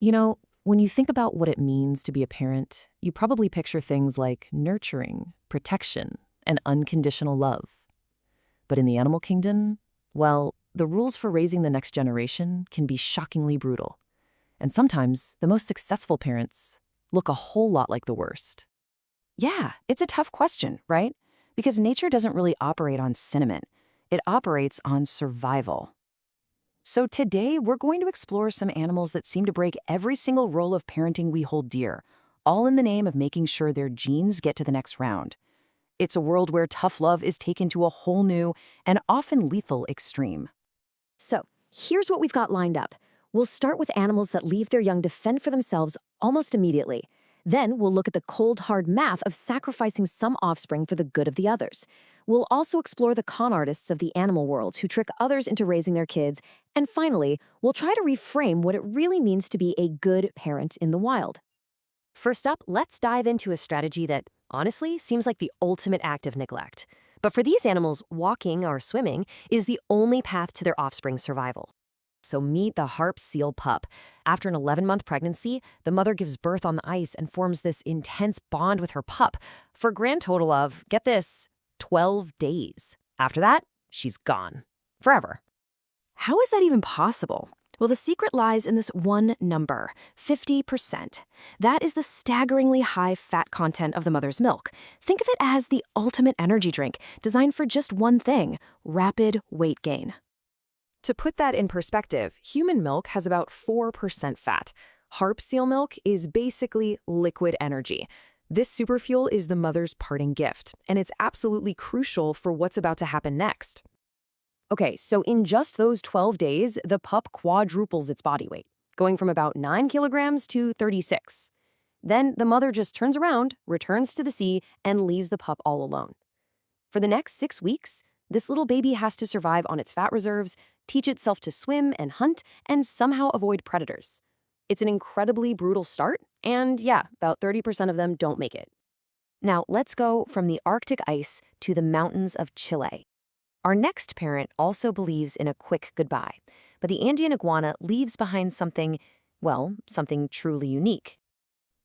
When you think about what it means to be a parent, you probably picture things like nurturing, protection, and unconditional love. But in the animal kingdom, well, the rules for raising the next generation can be shockingly brutal. And sometimes the most successful parents look a whole lot like the worst. Yeah, it's a tough question, right? Because nature doesn't really operate on sentiment. It operates on survival. So today, we're going to explore some animals that seem to break every single rule of parenting we hold dear, all in the name of making sure their genes get to the next round. It's a world where tough love is taken to a whole new and often lethal extreme. So, here's what we've got lined up. We'll start with animals that leave their young to fend for themselves almost immediately. Then we'll look at the cold, hard math of sacrificing some offspring for the good of the others. We'll also explore the con artists of the animal world who trick others into raising their kids. And finally, we'll try to reframe what it really means to be a good parent in the wild. First up, let's dive into a strategy that, honestly, seems like the ultimate act of neglect. But for these animals, walking or swimming is the only path to their offspring's survival. So meet the harp seal pup. After an 11-month pregnancy, the mother gives birth on the ice and forms this intense bond with her pup for a grand total of, get this, 12 days. After that, she's gone. Forever. How is that even possible? Well, the secret lies in this one number, 50%. That is the staggeringly high fat content of the mother's milk. Think of it as the ultimate energy drink, designed for just one thing: rapid weight gain. To put that in perspective, human milk has about 4% fat. Harp seal milk is basically liquid energy. This superfuel is the mother's parting gift, and it's absolutely crucial for what's about to happen next. Okay, so in just those 12 days, the pup quadruples its body weight, going from about 9 kilograms to 36. Then the mother just turns around, returns to the sea, and leaves the pup all alone. For the next 6 weeks, this little baby has to survive on its fat reserves, teach itself to swim and hunt, and somehow avoid predators. It's an incredibly brutal start, and yeah, about 30% of them don't make it. Now, let's go from the Arctic ice to the mountains of Chile. Our next parent also believes in a quick goodbye, but the Andean iguana leaves behind something, well, something truly unique.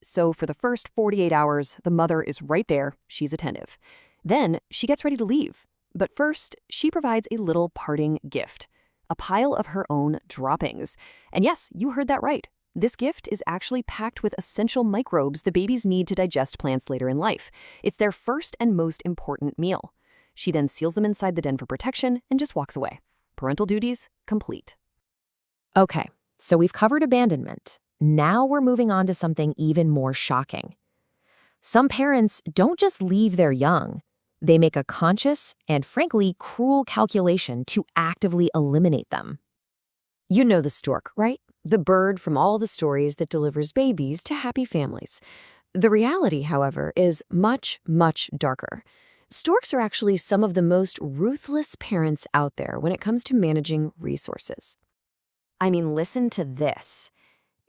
So for the first 48 hours, the mother is right there, she's attentive. Then she gets ready to leave. But first, she provides a little parting gift, a pile of her own droppings. And yes, you heard that right. This gift is actually packed with essential microbes the babies need to digest plants later in life. It's their first and most important meal. She then seals them inside the den for protection and just walks away. Parental duties complete. Okay, so we've covered abandonment. Now we're moving on to something even more shocking. Some parents don't just leave their young. They make a conscious and, frankly, cruel calculation to actively eliminate them. You know the stork, right? The bird from all the stories that delivers babies to happy families. The reality, however, is much, much darker. Storks are actually some of the most ruthless parents out there when it comes to managing resources. I mean, listen to this.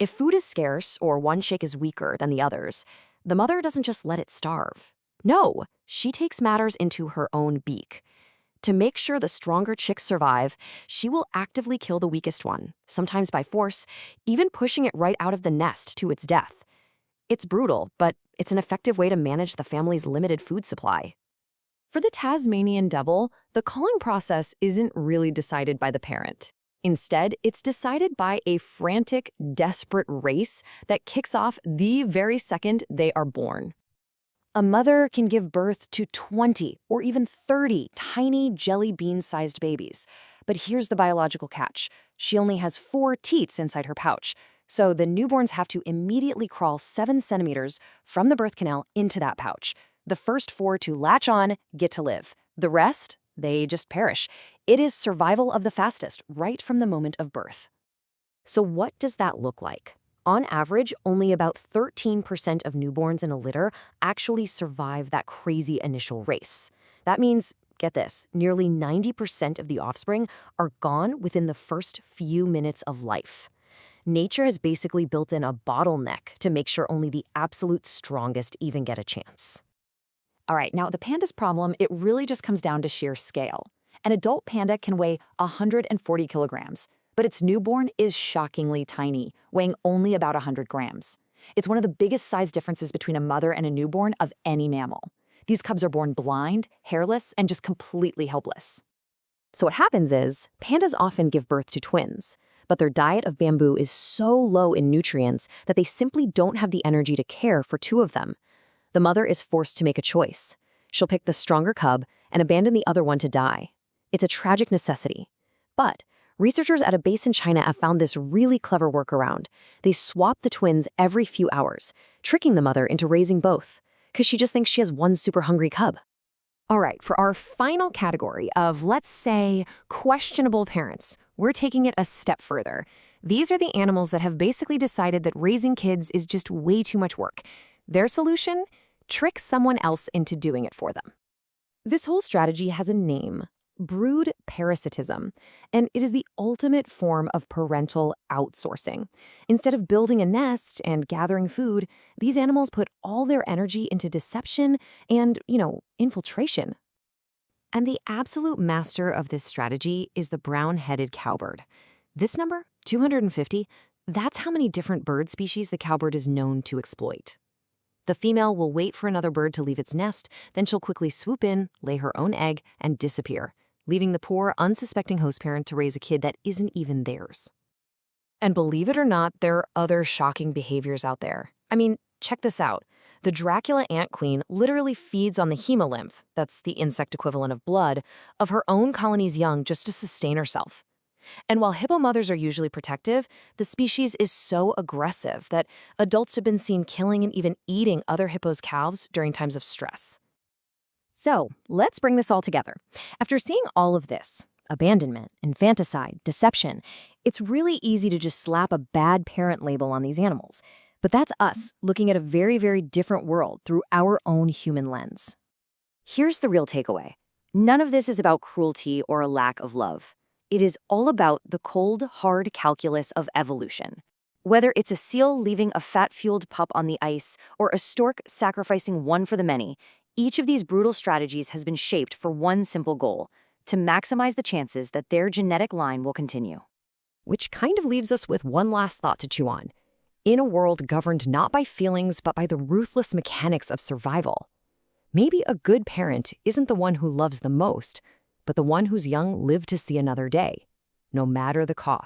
If food is scarce or one chick is weaker than the others, the mother doesn't just let it starve. No, she takes matters into her own beak. To make sure the stronger chicks survive, she will actively kill the weakest one, sometimes by force, even pushing it right out of the nest to its death. It's brutal, but it's an effective way to manage the family's limited food supply. For the Tasmanian devil, the culling process isn't really decided by the parent. Instead, it's decided by a frantic, desperate race that kicks off the very second they are born. A mother can give birth to 20 or even 30 tiny jelly bean-sized babies. But here's the biological catch. She only has 4 teats inside her pouch, so the newborns have to immediately crawl 7 centimeters from the birth canal into that pouch. The first 4 to latch on get to live. The rest, they just perish. It is survival of the fastest, right from the moment of birth. So what does that look like? On average, only about 13% of newborns in a litter actually survive that crazy initial race. That means, get this, nearly 90% of the offspring are gone within the first few minutes of life. Nature has basically built in a bottleneck to make sure only the absolute strongest even get a chance. All right, now the panda's problem, it really just comes down to sheer scale. An adult panda can weigh 140 kilograms, But its newborn is shockingly tiny, weighing only about 100 grams. It's one of the biggest size differences between a mother and a newborn of any mammal. These cubs are born blind, hairless, and just completely helpless. So what happens is, pandas often give birth to twins, but their diet of bamboo is so low in nutrients that they simply don't have the energy to care for two of them. The mother is forced to make a choice. She'll pick the stronger cub and abandon the other one to die. It's a tragic necessity. But researchers at a base in China have found this really clever workaround. They swap the twins every few hours, tricking the mother into raising both, because she just thinks she has one super hungry cub. All right, for our final category of, let's say, questionable parents, we're taking it a step further. These are the animals that have basically decided that raising kids is just way too much work. Their solution? Trick someone else into doing it for them. This whole strategy has a name: brood parasitism, and it is the ultimate form of parental outsourcing. Instead of building a nest and gathering food, these animals put all their energy into deception and, infiltration. And the absolute master of this strategy is the brown-headed cowbird. This number, 250, that's how many different bird species the cowbird is known to exploit. The female will wait for another bird to leave its nest, then she'll quickly swoop in, lay her own egg, and disappear, leaving the poor, unsuspecting host parent to raise a kid that isn't even theirs. And believe it or not, there are other shocking behaviors out there. I mean, check this out. The Dracula ant queen literally feeds on the hemolymph, that's the insect equivalent of blood, of her own colony's young just to sustain herself. And while hippo mothers are usually protective, the species is so aggressive that adults have been seen killing and even eating other hippos' calves during times of stress. So, let's bring this all together. After seeing all of this, abandonment, infanticide, deception, it's really easy to just slap a bad parent label on these animals. But that's us looking at a very, very different world through our own human lens. Here's the real takeaway. None of this is about cruelty or a lack of love. It is all about the cold, hard calculus of evolution. Whether it's a seal leaving a fat-fueled pup on the ice or a stork sacrificing one for the many, each of these brutal strategies has been shaped for one simple goal: to maximize the chances that their genetic line will continue. Which kind of leaves us with one last thought to chew on. In a world governed not by feelings but by the ruthless mechanics of survival, maybe a good parent isn't the one who loves the most, but the one whose young live to see another day, no matter the cost.